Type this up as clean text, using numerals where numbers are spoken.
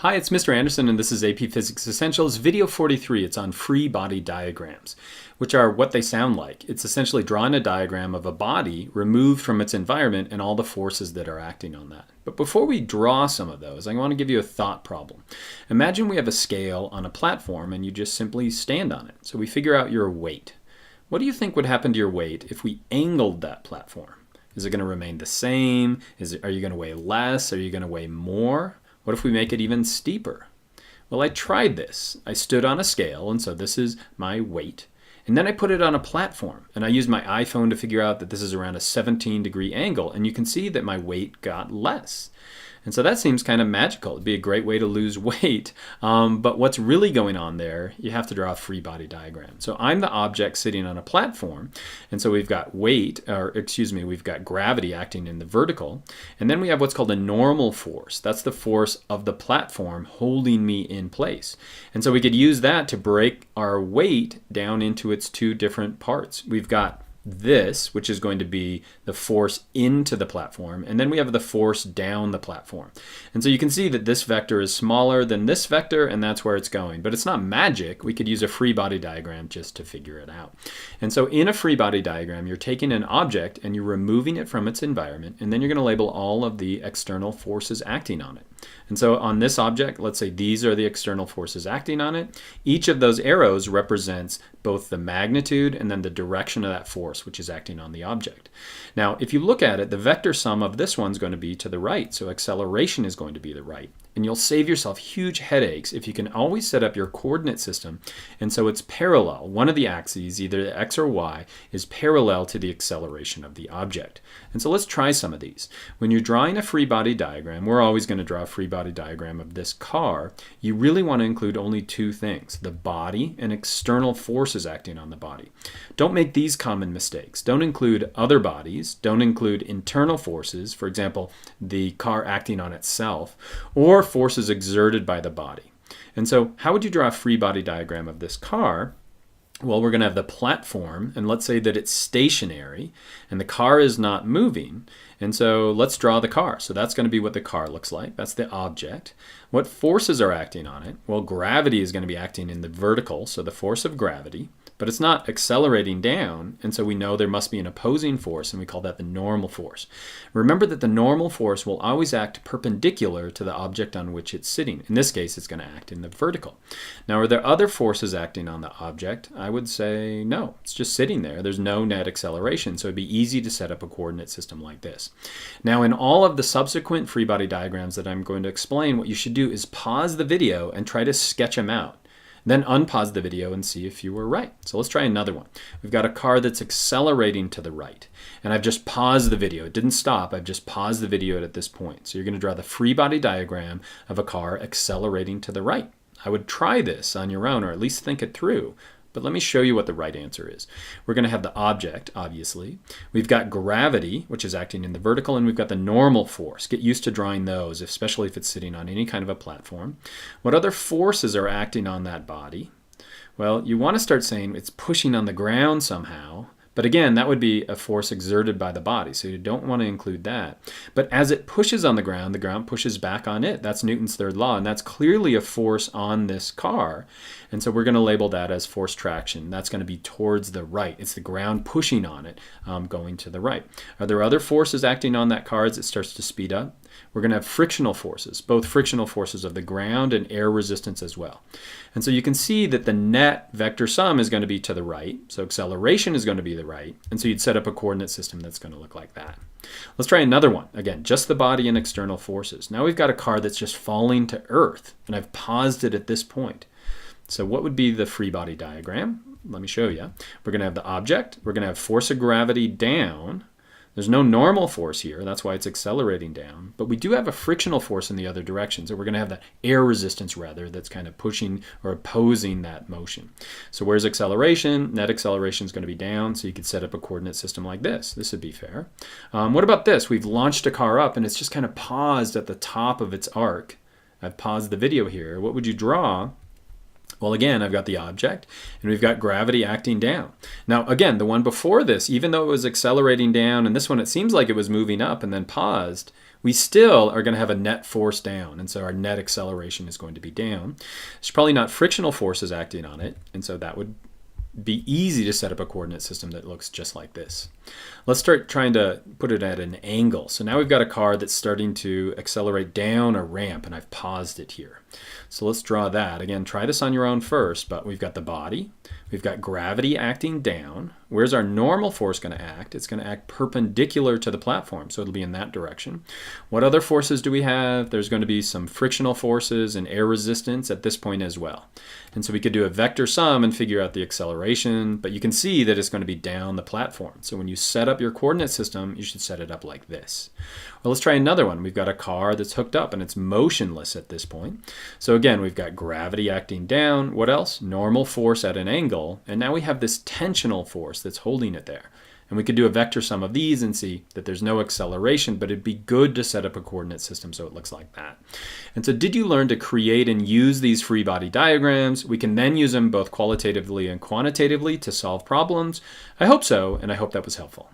Hi, it's Mr. Anderson, and this is AP Physics Essentials, video 43. It's on free body diagrams, which are what they sound like. It's essentially drawing a diagram of a body removed from its environment and all the forces that are acting on that. But before we draw some of those, I want to give you a thought problem. Imagine we have a scale on a platform and you just simply stand on it. So we figure out your weight. What do you think would happen to your weight if we angled that platform? Is it going to remain the same? Are you going to weigh less? Are you going to weigh more? What if we make it even steeper? Well, I tried this. I stood on a scale, and so this is my weight. And then I put it on a platform, and I used my iPhone to figure out that this is around a 17-degree angle, and you can see that my weight got less. And so that seems kind of magical. It'd be a great way to lose weight. But what's really going on there, you have to draw a free body diagram. So I'm the object sitting on a platform. And so we've got we've got gravity acting in the vertical. And then we have what's called a normal force. That's the force of the platform holding me in place. And so we could use that to break our weight down into its two different parts. We've got this, which is going to be the force into the platform, and then we have the force down the platform. And so you can see that this vector is smaller than this vector, and that's where it's going. But it's not magic. We could use a free body diagram just to figure it out. And so in a free body diagram, you're taking an object and you're removing it from its environment, and then you're going to label all of the external forces acting on it. And so on this object, let's say these are the external forces acting on it. Each of those arrows represents both the magnitude and then the direction of that force, which is acting on the object. Now, if you look at it, the vector sum of this one's going to be to the right, so acceleration is going to be the right. And you'll save yourself huge headaches if you can always set up your coordinate system, and so it's parallel. One of the axes, either the x or y, is parallel to the acceleration of the object. And so let's try some of these. When you're drawing a free body diagram, we're always going to draw a free body diagram of this car. You really want to include only two things: the body and external forces acting on the body. Don't make these common mistakes. Don't include other bodies. Don't include internal forces, for example, the car acting on itself, or forces exerted by the body. And so how would you draw a free body diagram of this car? Well, we're going to have the platform, and let's say that it's stationary and the car is not moving. And so let's draw the car. So that's going to be what the car looks like. That's the object. What forces are acting on it? Well, gravity is going to be acting in the vertical, so the force of gravity. But it's not accelerating down, and so we know there must be an opposing force, and we call that the normal force. Remember that the normal force will always act perpendicular to the object on which it's sitting. In this case, it's going to act in the vertical. Now, are there other forces acting on the object? I would say no. It's just sitting there. There's no net acceleration, so it'd be easy to set up a coordinate system like this. Now, in all of the subsequent free body diagrams that I'm going to explain, what you should do is pause the video and try to sketch them out. Then unpause the video and see if you were right. So let's try another one. We've got a car that's accelerating to the right. And I've just paused the video. It didn't stop. I've just paused the video at this point. So you're going to draw the free body diagram of a car accelerating to the right. I would try this on your own, or at least think it through. But let me show you what the right answer is. We're going to have the object, obviously. We've got gravity, which is acting in the vertical, and we've got the normal force. Get used to drawing those, especially if it's sitting on any kind of a platform. What other forces are acting on that body? Well, you want to start saying it's pushing on the ground somehow. But again, that would be a force exerted by the body, so you don't want to include that. But as it pushes on the ground pushes back on it. That's Newton's third law, and that's clearly a force on this car. And so we're going to label that as force traction. That's going to be towards the right. It's the ground pushing on it, going to the right. Are there other forces acting on that car as it starts to speed up? We're going to have frictional forces, both frictional forces of the ground and air resistance as well. And so you can see that the net vector sum is going to be to the right. So acceleration is going to be the right. And so you'd set up a coordinate system that's going to look like that. Let's try another one. Again, just the body and external forces. Now we've got a car that's just falling to earth, and I've paused it at this point. So what would be the free body diagram? Let me show you. We're going to have the object. We're going to have force of gravity down. There's no normal force here. That's why it's accelerating down. But we do have a frictional force in the other direction. So we're going to have that air resistance, rather, that's kind of pushing or opposing that motion. So where's acceleration? Net acceleration is going to be down. So you could set up a coordinate system like this. This would be fair. What about this? We've launched a car up, and it's just kind of paused at the top of its arc. I've paused the video here. What would you draw Well, again, I've got the object, and we've got gravity acting down. Now, again, the one before this, even though it was accelerating down, and this one, it seems like it was moving up and then paused, we still are going to have a net force down, and so our net acceleration is going to be down. There's probably not frictional forces acting on it, and so that would be easy to set up a coordinate system that looks just like this. Let's start trying to put it at an angle. So now we've got a car that's starting to accelerate down a ramp, and I've paused it here. So let's draw that. Again, try this on your own first, but we've got the body. We've got gravity acting down. Where's our normal force going to act? It's going to act perpendicular to the platform, so it'll be in that direction. What other forces do we have? There's going to be some frictional forces and air resistance at this point as well. And so we could do a vector sum and figure out the acceleration, but you can see that it's going to be down the platform. So when you set up your coordinate system, you should set it up like this. Well, let's try another one. We've got a car that's hooked up and it's motionless at this point. So again, we've got gravity acting down. What else? Normal force at an angle. And now we have this tensional force that's holding it there. And we could do a vector sum of these and see that there's no acceleration, but it'd be good to set up a coordinate system so it looks like that. And so did you learn to create and use these free body diagrams? We can then use them both qualitatively and quantitatively to solve problems. I hope so, and I hope that was helpful.